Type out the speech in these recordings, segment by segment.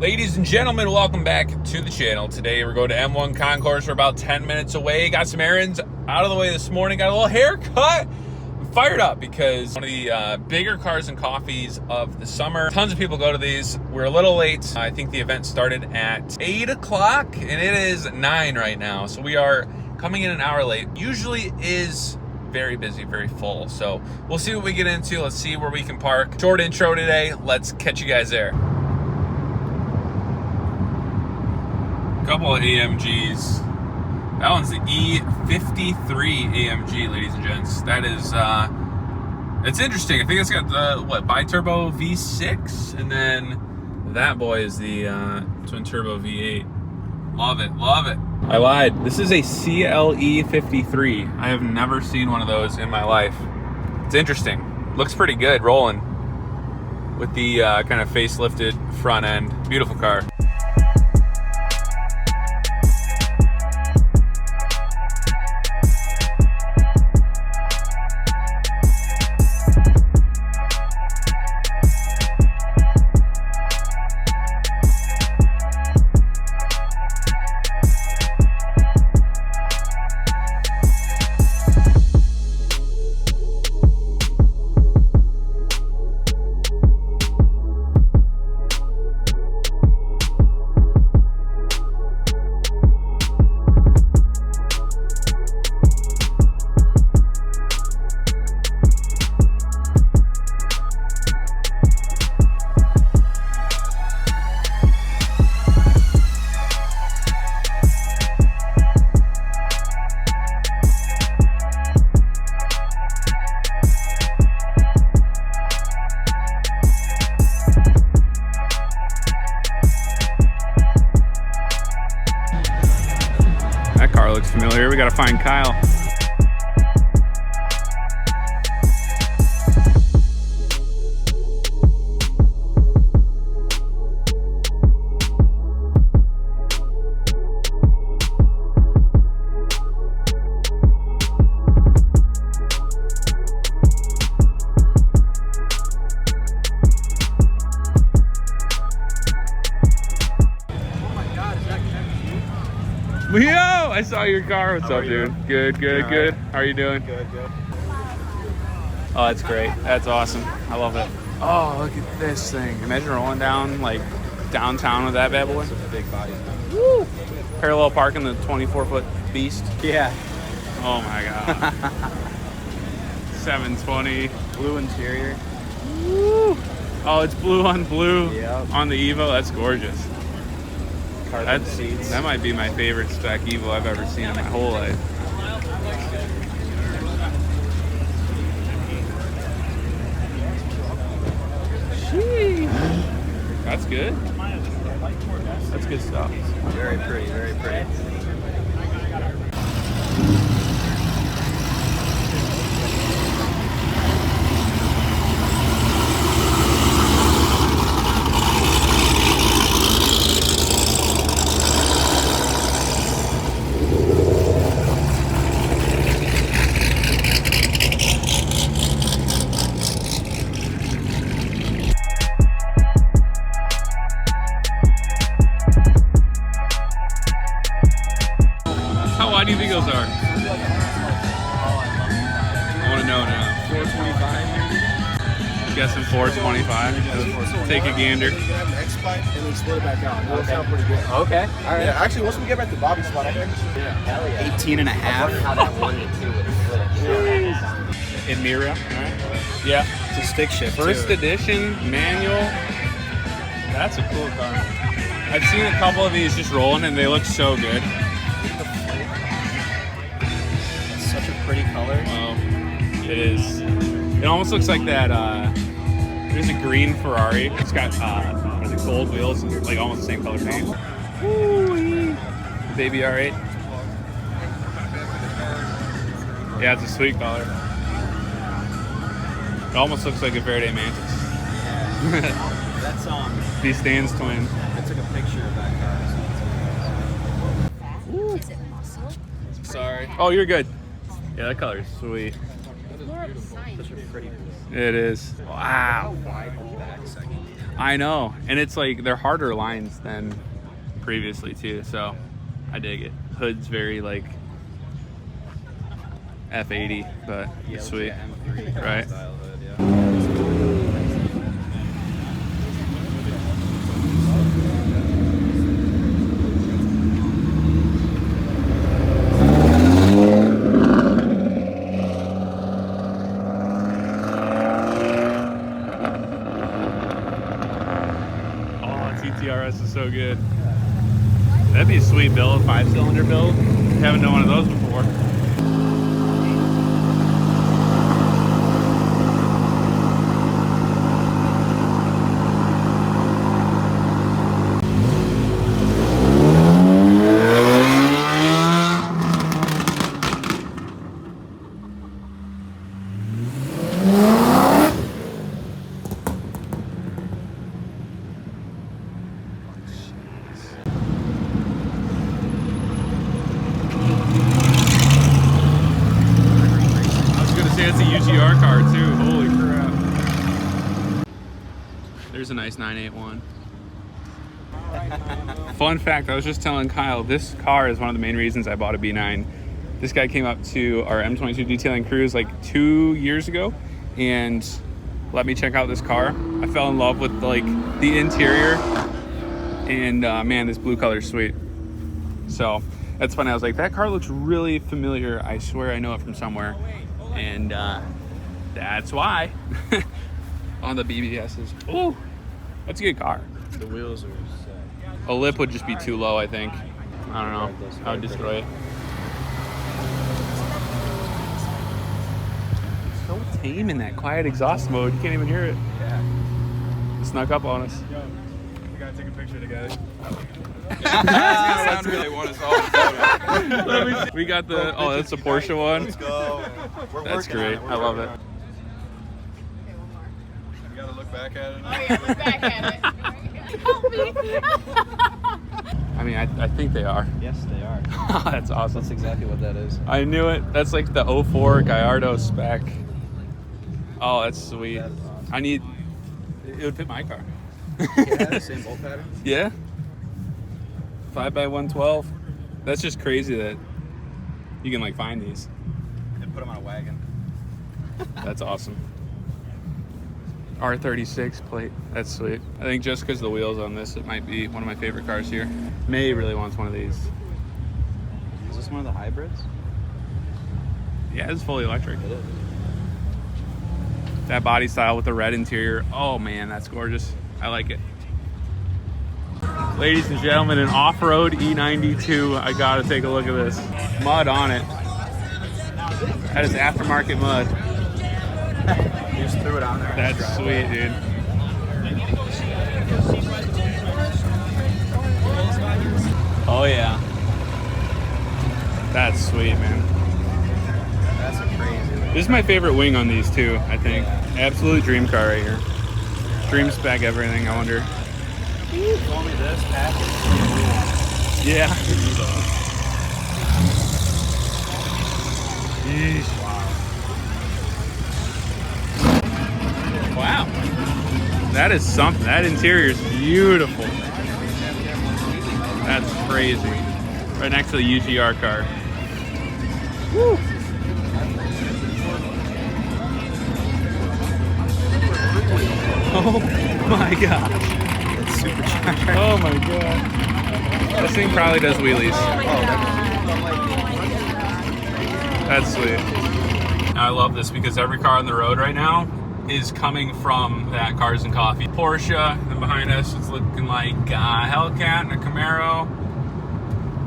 Ladies and gentlemen, welcome back to the channel. Today we're going to M1 Concourse. We're about 10 minutes away. Got some errands out of the way this morning. Got a little haircut. I'm fired up because one of the bigger cars and coffees of the summer. Tons of people go to these. We're a little late. I think the event started at 8 o'clock and it is 9 right now. So we are coming in an hour late. Usually is very busy, very full. So we'll see what we get into. Let's see where we can park. Short intro today. Let's catch you guys there. Couple of AMGs. That one's the E53 AMG, ladies and gents. That is, it's interesting. I think it's got the, bi-turbo V6, and then that boy is the twin-turbo V8. Love it, love it. I lied. This is a CLE53. I have never seen one of those in my life. It's interesting. Looks pretty good rolling with the kind of facelifted front end. Beautiful car. That car looks familiar. We gotta find Kyle. Leo, I saw your car. What's up, dude? Good, good, good. How are you doing? Good, good. Oh, that's great. That's awesome. I love it. Oh, look at this thing. Imagine rolling down, like, downtown with that bad boy. It's a big body. Woo! Parallel parking the 24-foot beast. Yeah. Oh, my God. 720. Blue interior. Woo! Oh, it's blue on blue. Yep. On the Evo. That's gorgeous. Carbon seats. That might be my favorite spec Evo I've ever seen in my whole life. Sheesh. That's good. That's good stuff. Very pretty, very pretty. How wide do you think those are? I want to know now. 425 maybe? I'm guessing 425. Take a gander. You can have an X pipe and then split it back out. It'll sound pretty good. Okay, all right. Yeah, actually, once we get back to Bobby's spot, I think. Yeah. Hell yeah. 18 and a I half. wonder how that 1 and 2 would split. In Mira. Alright. Yeah. It's a stick shift. First too. edition manual. That's a cool car. I've seen a couple of these just rolling and they look so good. It's such a pretty color. Well, it is. It almost looks like that. There's a green Ferrari. It's got what is it, gold wheels, and like almost the same color paint. Woo-wee. Baby R8. Yeah, it's a sweet color. It almost looks like a Verde Mantis. That's D-Stan's twin. I took a picture of that car. Is it muscle? Sorry. Oh, you're good. Yeah, that color's sweet. More of a science. Such a pretty. It is. Wow. Wide on the back second. I know, and it's like they're harder lines than previously too, so I dig it. Hood's very like F80, but it's sweet, M3 right? style hood, yeah. Oh, TTRS is so good. That'd be a sweet build, 5-cylinder build. Haven't done one of those before. It's a UGR car too. Holy crap. There's a nice 981. Fun fact, I was just telling Kyle, this car is one of the main reasons I bought a B9. This guy came up to our M22 detailing cruise like 2 years ago and let me check out this car. I fell in love with like the interior and man, this blue color is sweet. So that's funny. I was like, that car looks really familiar. I swear I know it from somewhere. And that's why. On the BBSs. Oh, that's a good car. The wheels are sick. A lip would just be too low, I think. I don't know. I would destroy it. It's so tame in that quiet exhaust mode. You can't even hear it. Yeah. It snuck up on us. Yo, we gotta take a picture together. Sounds really want us all to photo. We got the, oh, that's a Porsche one. Let's go. We're That's working on great. it. We're I love working it. on You gotta look back at it. Oh yeah, look back at it. Help me. I mean, I think they are. Yes, they are. That's awesome. That's exactly what that is. I knew it. That's like the 04 Gallardo spec. Oh, that's sweet. That is awesome. I need, it would fit my car. Yeah, the same bolt pattern. Yeah. 5x112. That's just crazy that you can like find these. And put them on a wagon. That's awesome. R36 plate. That's sweet. I think just because the wheels on this, it might be one of my favorite cars here. May really wants one of these. Is this one of the hybrids? Yeah, it's fully electric. It is. That body style with the red interior. Oh man, that's gorgeous. I like it. Ladies and gentlemen, an off-road E92. I gotta take a look at this. Mud on it. That is aftermarket mud. You just threw it on there. That's sweet, dude. Oh yeah. That's sweet, man. That's a crazy one. This is my favorite wing on these too, I think. Absolute dream car right here. Dream spec everything, I wonder. Only this package. Yeah. Yeesh. Wow. That is something. That interior is beautiful. That's crazy. Right next to the UGR car. Woo. Oh my gosh. It's supercharged. Oh my god. This thing probably does wheelies. That's sweet. I love this because every car on the road right now is coming from that Cars and Coffee. Porsche, and behind us it's looking like a Hellcat and a Camaro.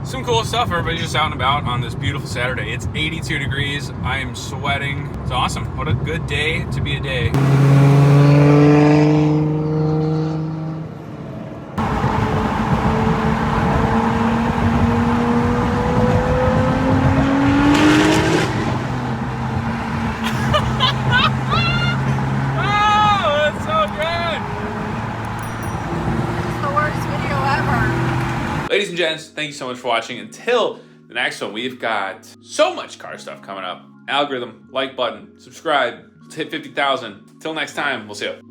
Some cool stuff. Everybody's just out and about on this beautiful Saturday. It's 82 degrees. I am sweating. It's awesome. What a good day to be a day. Ladies and gents, thank you so much for watching. Until the next one, we've got so much car stuff coming up. Algorithm, like button, subscribe. Let's hit 50,000. Until next time, we'll see you.